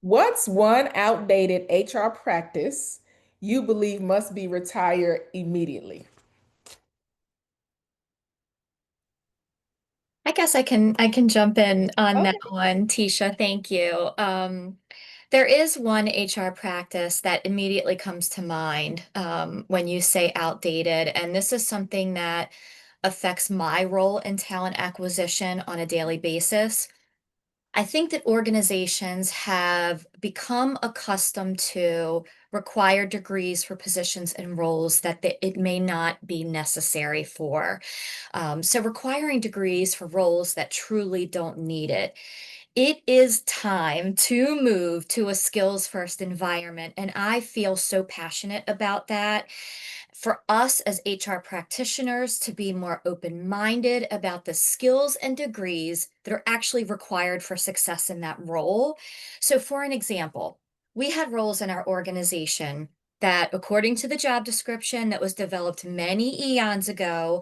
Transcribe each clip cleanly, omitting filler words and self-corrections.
What's one outdated HR practice you believe must be retired immediately? I guess I can jump in on that Okay. one, Tisha. Thank you. There is one HR practice that immediately comes to mind when you say outdated, and this is something that affects my role in talent acquisition on a daily basis. I think that organizations have become accustomed to required degrees for positions and roles that it may not be necessary for. So requiring degrees for roles that truly don't need it. It is time to move to a skills first environment. And I feel so passionate about that. For us as HR practitioners to be more open minded about the skills and degrees that are actually required for success in that role. So, for an example, we had roles in our organization that, according to the job description that was developed many eons ago,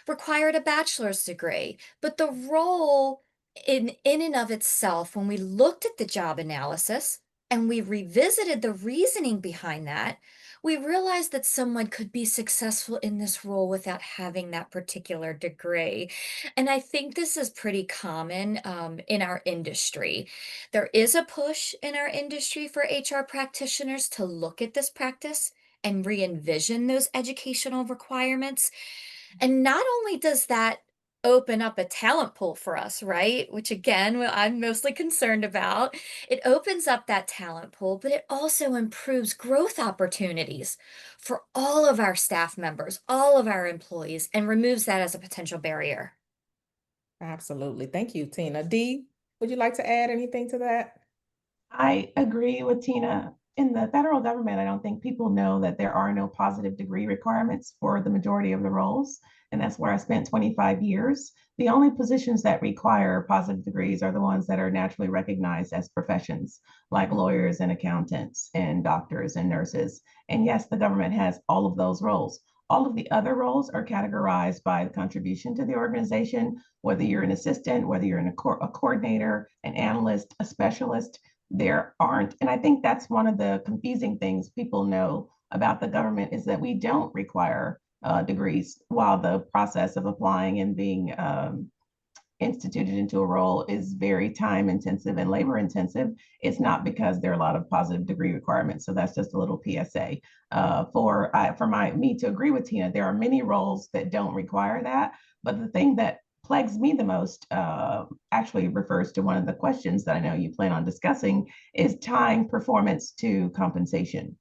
required a bachelor's degree. But the role in and of itself, when we looked at the job analysis and we revisited the reasoning behind that, we realized that someone could be successful in this role without having that particular degree. And I think this is pretty common in our industry. There is a push in our industry for HR practitioners to look at this practice and re-envision those educational requirements. And not only does that open up a talent pool for us, right? Which again, what I'm mostly concerned about. It opens up that talent pool, but it also improves growth opportunities for all of our staff members, all of our employees, and removes that as a potential barrier. Absolutely. Thank you, Tina. Dee, would you like to add anything to that? I agree with Tina. In the federal government, I don't think people know that there are no positive degree requirements for the majority of the roles. And that's where I spent 25 years. The only positions that require positive degrees are the ones that are naturally recognized as professions, like lawyers and accountants and doctors and nurses. And yes, the government has all of those roles. All of the other roles are categorized by the contribution to the organization, whether you're an assistant, whether you're a coordinator, an analyst, a specialist, there aren't. And I think that's one of the confusing things people know about the government is that we don't require degrees while the process of applying and being instituted into a role is very time intensive and labor intensive. It's not because there are a lot of positive degree requirements. So that's just a little PSA. For me to agree with Tina, there are many roles that don't require that. But the thing that plagues me the most actually refers to one of the questions that I know you plan on discussing is tying performance to compensation.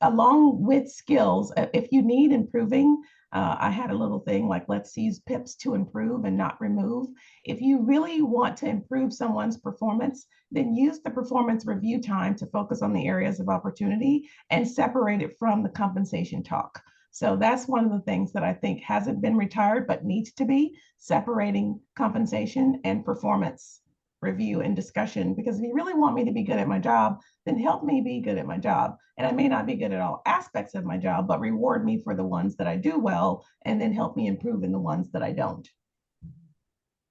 Along with skills, if you need improving, I had a little thing like let's use PIPs to improve and not remove. If you really want to improve someone's performance, then use the performance review time to focus on the areas of opportunity and separate it from the compensation talk. So that's one of the things that I think hasn't been retired but needs to be separating compensation and performance review and discussion. Because if you really want me to be good at my job, then help me be good at my job. And I may not be good at all aspects of my job, but reward me for the ones that I do well and then help me improve in the ones that I don't.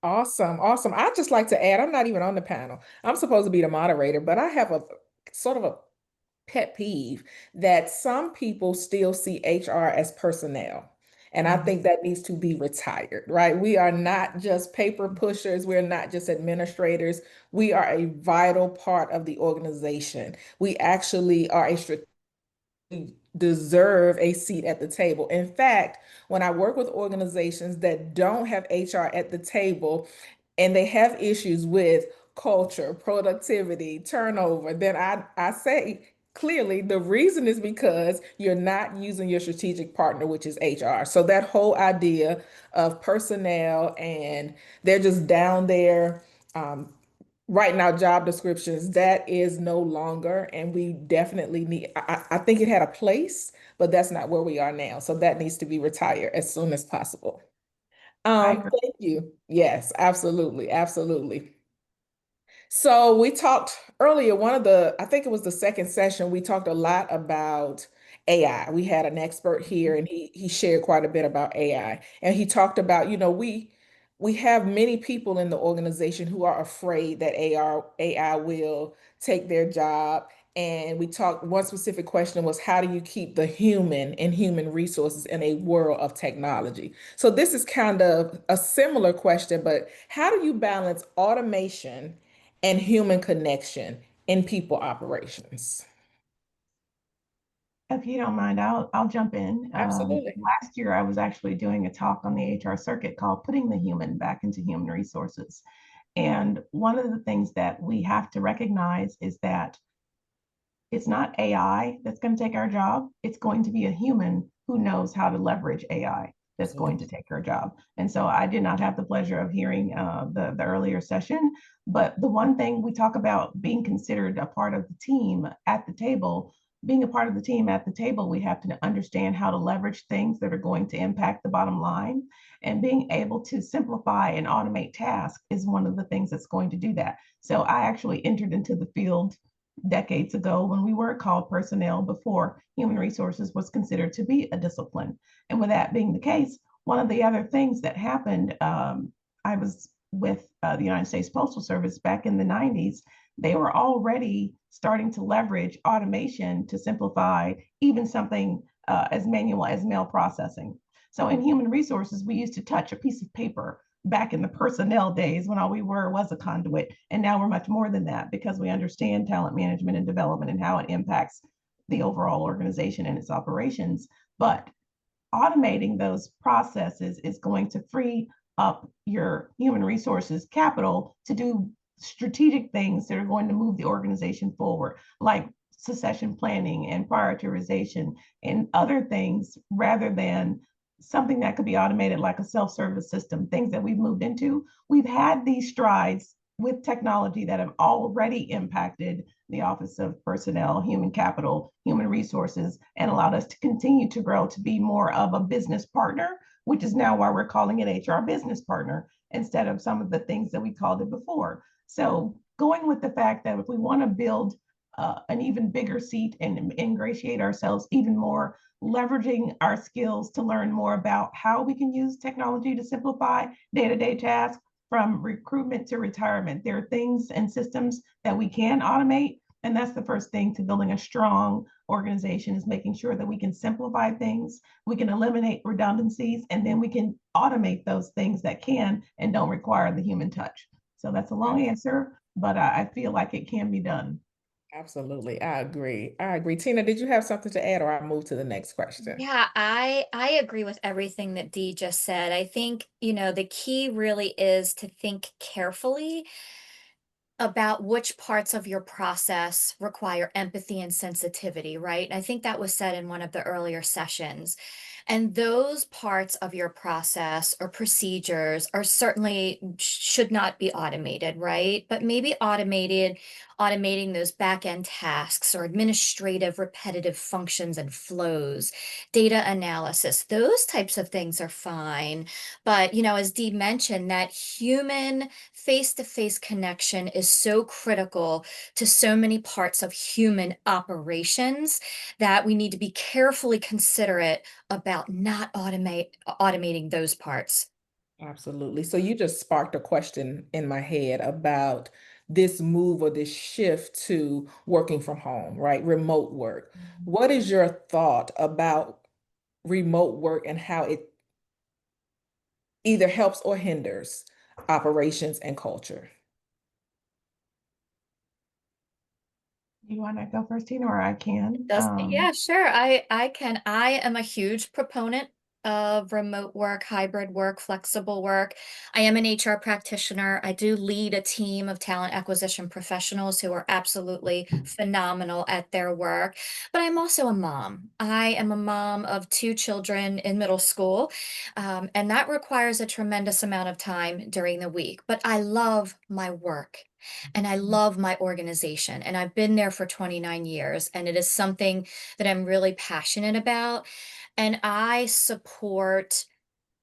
Awesome. Awesome. I'd just like to add, I'm not even on the panel. I'm supposed to be the moderator, but I have a sort of a pet peeve that some people still see HR as personnel. And I think that needs to be retired, right? We are not just paper pushers. We're not just administrators. We are a vital part of the organization. We actually are a deserve a seat at the table. In fact, when I work with organizations that don't have HR at the table and they have issues with culture, productivity, turnover, then I say clearly the reason is because you're not using your strategic partner, which is HR. So that whole idea of personnel and they're just down there right now job descriptions that is no longer, and we definitely need I think it had a place, but that's not where we are now, so that needs to be retired as soon as possible. I agree. Thank you. Yes, absolutely, absolutely. So we talked earlier, I think it was the second session, we talked a lot about AI. We had an expert here and he shared quite a bit about AI. And he talked about, we we have many people in the organization who are afraid that AI will take their job. And we talked, one specific question was, how do you keep the human and human resources in a world of technology? So this is kind of a similar question, but how do you balance automation and human connection in people operations? If you don't mind, I'll jump in. Absolutely. Last year, I was actually doing a talk on the HR circuit called "Putting the Human Back into Human Resources." And one of the things that we have to recognize is that it's not AI that's going to take our job. It's going to be a human who knows how to leverage AI that's going to Absolutely. take our job. And so I did not have the pleasure of hearing the earlier session, but the one thing we talk about being considered a part of the team at the table, being a part of the team at the table, we have to understand how to leverage things that are going to impact the bottom line. And being able to simplify and automate tasks is one of the things that's going to do that. So I actually entered into the field decades ago when we were called personnel before human resources was considered to be a discipline. And with that being the case, one of the other things that happened, I was with the United States Postal Service back in the 90s. They were already starting to leverage automation to simplify even something as manual as mail processing. So in human resources, we used to touch a piece of paper back in the personnel days when all we were was a conduit. And now we're much more than that because we understand talent management and development and how it impacts the overall organization and its operations. But automating those processes is going to free up your human resources capital to do strategic things that are going to move the organization forward, like succession planning and prioritization and other things, rather than something that could be automated like a self-service system, things that we've moved into. We've had these strides with technology that have already impacted the Office of Personnel, Human Capital, Human Resources, and allowed us to continue to grow to be more of a business partner, which is now why we're calling it HR business partner instead of some of the things that we called it before. So going with the fact that if we want to build an even bigger seat and ingratiate ourselves even more, leveraging our skills to learn more about how we can use technology to simplify day-to-day tasks from recruitment to retirement. There are things and systems that we can automate. And that's the first thing to building a strong organization, is making sure that we can simplify things, we can eliminate redundancies, and then we can automate those things that can and don't require the human touch. So that's a long answer, but I feel like it can be done. Absolutely. I agree. I agree. Tina, did you have something to add or I move to the next question? Yeah, I agree with everything that Dee just said. I think, the key really is to think carefully about which parts of your process require empathy and sensitivity, right? I think that was said in one of the earlier sessions. And those parts of your process or procedures are certainly should not be automated, right? But maybe automating those back end tasks or administrative repetitive functions and flows, data analysis, those types of things are fine. But, as Dee mentioned, that human face-to-face connection is so critical to so many parts of human operations that we need to be carefully considerate about not automating those parts. Absolutely. So you just sparked a question in my head about this move or this shift to working from home, right? Remote work. What is your thought about remote work and how it either helps or hinders operations and culture? You want to go first, Tina, or I can? Yeah, sure. I can. I am a huge proponent of remote work, hybrid work, flexible work. I am an HR practitioner. I do lead a team of talent acquisition professionals who are absolutely phenomenal at their work. But I'm also a mom. I am a mom of two children in middle school, and that requires a tremendous amount of time during the week. But I love my work. And I love my organization, and I've been there for 29 years, and it is something that I'm really passionate about. And I support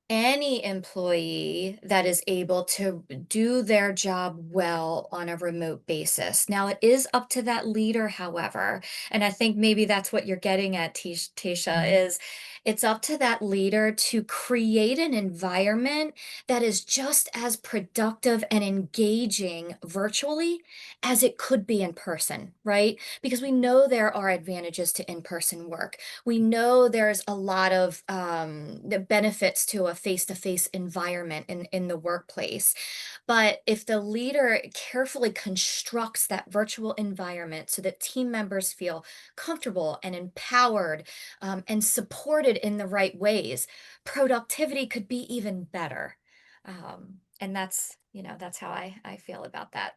any employee that is able to do their job well on a remote basis. Now, it is up to that leader, however, and I think maybe that's what you're getting at, Tisha, is It's up to that leader to create an environment that is just as productive and engaging virtually as it could be in person, right? Because we know there are advantages to in-person work. We know there's a lot of the benefits to a face-to-face environment in the workplace. But if the leader carefully constructs that virtual environment so that team members feel comfortable and empowered and supported in the right ways, productivity could be even better. And that's how I feel about that.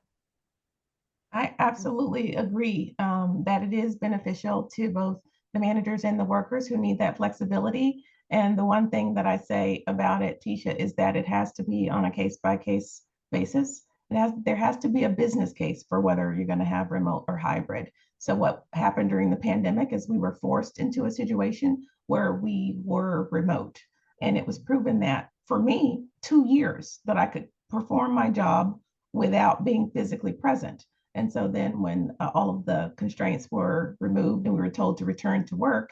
I absolutely agree that it is beneficial to both the managers and the workers who need that flexibility. And the one thing that I say about it, Tisha, is that it has to be on a case by case basis. There has to be a business case for whether you're going to have remote or hybrid. So what happened during the pandemic is we were forced into a situation where we were remote. And it was proven that for me, 2 years that I could perform my job without being physically present. And so then when all of the constraints were removed and we were told to return to work,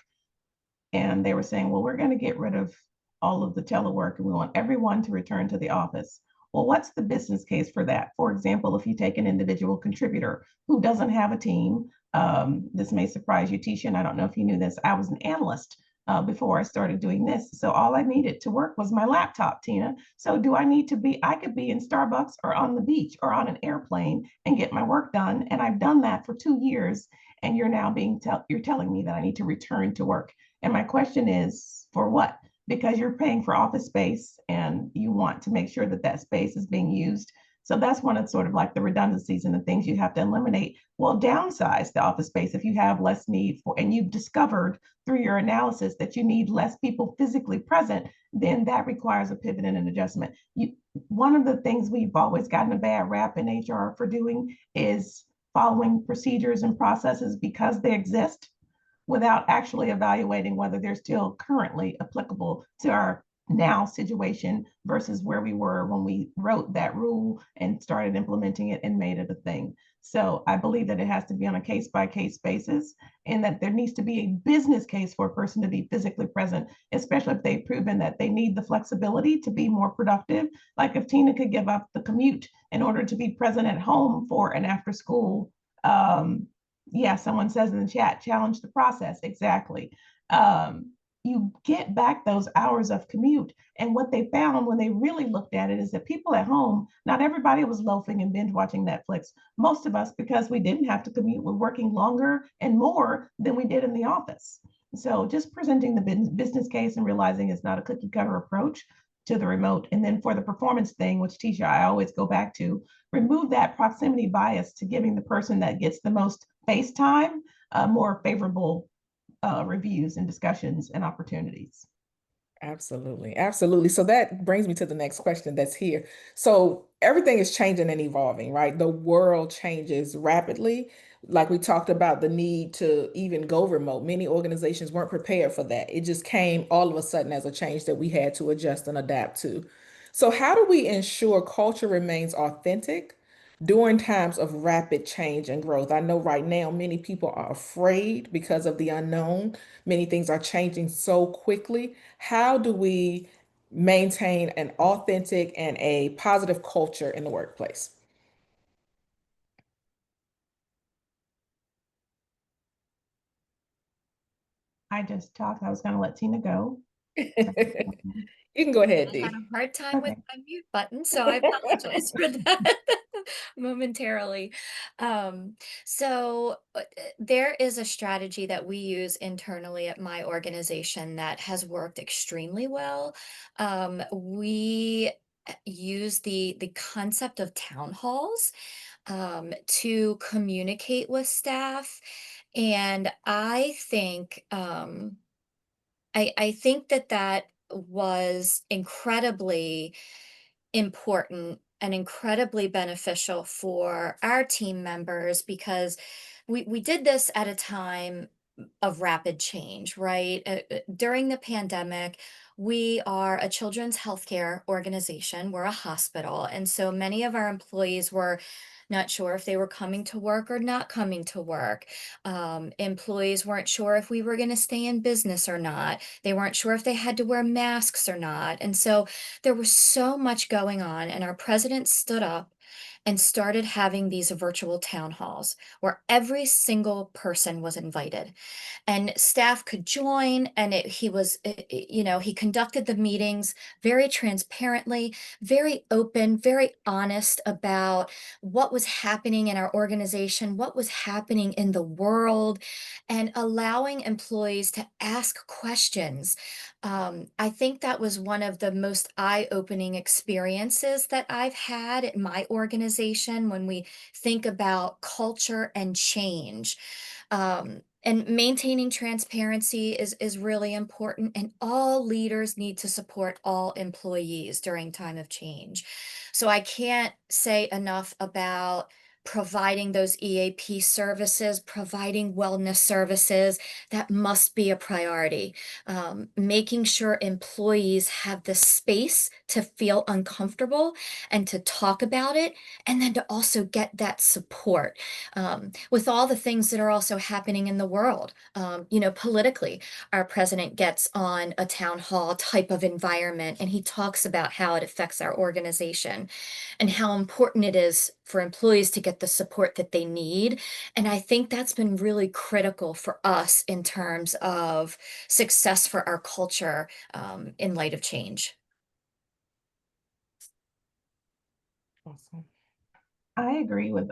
and they were saying, well, we're going to get rid of all of the telework and we want everyone to return to the office. Well, what's the business case for that? For example, if you take an individual contributor who doesn't have a team, this may surprise you, Tisha, and I don't know if you knew this, I was an analyst before I started doing this. So all I needed to work was my laptop, Tina. So do I need to be, I could be in Starbucks or on the beach or on an airplane and get my work done. And I've done that for 2 years. And you're now you're telling me that I need to return to work. And my question is, for what? Because you're paying for office space and you want to make sure that that space is being used. So that's one of sort of like the redundancies and the things you have to eliminate. Well, downsize the office space if you have less need for, and you've discovered through your analysis that you need less people physically present, then that requires a pivot and an adjustment. One of the things we've always gotten a bad rap in HR for doing is following procedures and processes because they exist without actually evaluating whether they're still currently applicable to our now situation versus where we were when we wrote that rule and started implementing it and made it a thing. So I believe that it has to be on a case by case basis and that there needs to be a business case for a person to be physically present, especially if they've proven that they need the flexibility to be more productive. Like if Tina could give up the commute in order to be present at home for an after school yeah, someone says in the chat, challenge the process. Exactly. Um, you get back those hours of commute. And what they found when they really looked at it is that people at home, not everybody was loafing and binge watching Netflix. Most of us, because we didn't have to commute, were working longer and more than we did in the office. So just presenting the business case and realizing it's not a cookie cutter approach to the remote. And then for the performance thing, which Tisha, I always go back to, remove that proximity bias to giving the person that gets the most face time more favorable reviews and discussions and opportunities. Absolutely. Absolutely. So that brings me to the next question that's here. So everything is changing and evolving, right? The world changes rapidly. Like we talked about the need to even go remote. Many organizations weren't prepared for that. It just came all of a sudden as a change that we had to adjust and adapt to. So how do we ensure culture remains authentic during times of rapid change and growth? I know right now many people are afraid because of the unknown. Many things are changing so quickly. How do we maintain an authentic and a positive culture in the workplace? I just talked. I was going to let Tina go. You can go ahead, I had Dee. a hard time with Okay. my mute button, so I apologize for that momentarily. Um, there is a strategy that we use internally at my organization that has worked extremely well. We use the concept of town halls to communicate with staff, and I think that that was incredibly important and incredibly beneficial for our team members because we did this at a time of rapid change, right? During the pandemic, We are a children's healthcare organization. We're a hospital. And so many of our employees were not sure if they were coming to work or not coming to work. Employees weren't sure if we were going to stay in business or not. They weren't sure if they had to wear masks or not. And so there was so much going on. And our president stood up and started having these virtual town halls where every single person was invited and staff could join. And he was, he conducted the meetings very transparently, very open, very honest about what was happening in our organization, what was happening in the world, and allowing employees to ask questions. I think that was one of the most eye-opening experiences that I've had at my organization when we think about culture and change. And maintaining transparency is really important, and all leaders need to support all employees during time of change. So I can't say enough about providing those EAP services, providing wellness services. That must be a priority. Making sure employees have the space to feel uncomfortable and to talk about it, and then to also get that support with all the things that are also happening in the world. Politically, our president gets on a town hall type of environment and he talks about how it affects our organization and how important it is for employees to get the support that they need. And I think that's been really critical for us in terms of success for our culture in light of change. Awesome. I agree with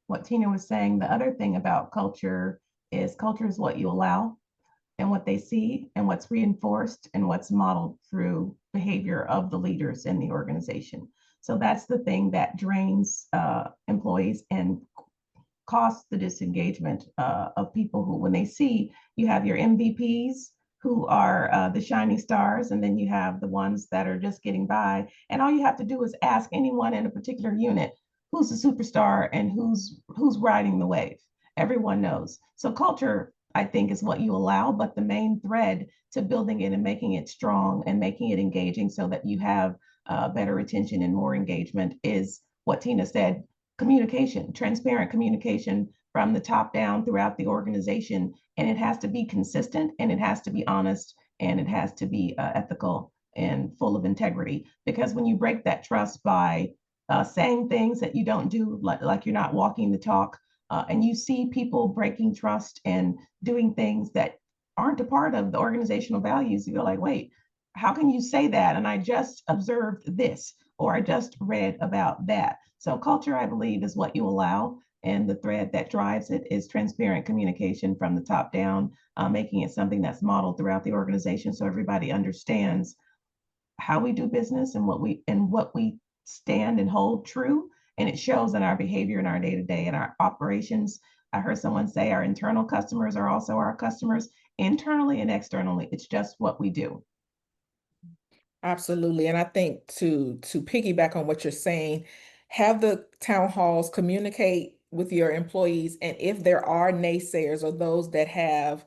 what Tina was saying. The other thing about culture is what you allow and what they see and what's reinforced and what's modeled through behavior of the leaders in the organization. So that's the thing that drains employees and costs the disengagement of people who, when they see you have your MVPs who are the shining stars, and then you have the ones that are just getting by. And all you have to do is ask anyone in a particular unit who's a superstar and who's riding the wave. Everyone knows. So culture, I think, is what you allow, but the main thread to building it and making it strong and making it engaging so that you have better retention and more engagement is what Tina said: communication, transparent communication from the top down throughout the organization. And it has to be consistent, and it has to be honest, and it has to be ethical and full of integrity. Because when you break that trust by saying things that you don't do, like you're not walking the talk, and you see people breaking trust and doing things that aren't a part of the organizational values, you're like, wait, how can you say that? And I just observed this, or I just read about that. So culture, I believe, is what you allow. And the thread that drives it is transparent communication from the top down, making it something that's modeled throughout the organization so everybody understands how we do business and what we stand and hold true. And it shows in our behavior in our day-to-day and our operations. I heard someone say our internal customers are also our customers, internally and externally. It's just what we do. Absolutely. And I think to piggyback on what you're saying, have the town halls, communicate with your employees, and if there are naysayers or those that have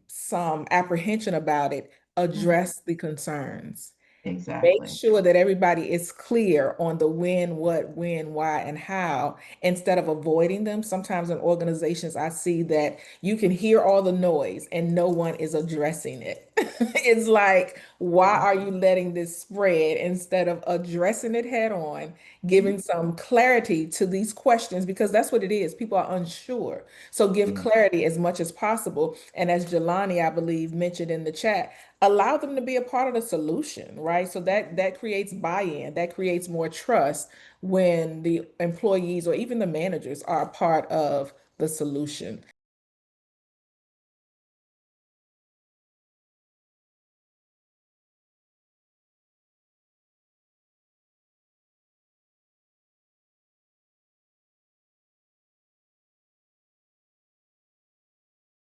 some apprehension about it, address the concerns. Make Exactly. sure that everybody is clear on the when, why, and how, instead of avoiding them. Sometimes in organizations, I see that you can hear all the noise and no one is addressing it. It's like, why are you letting this spread instead of addressing it head on, giving some clarity to these questions? Because that's what it is. People are unsure. So give clarity as much as possible. And as Jelani, I believe, mentioned in the chat, allow them to be a part of the solution, right? So that creates buy-in, that creates more trust when the employees or even the managers are a part of the solution.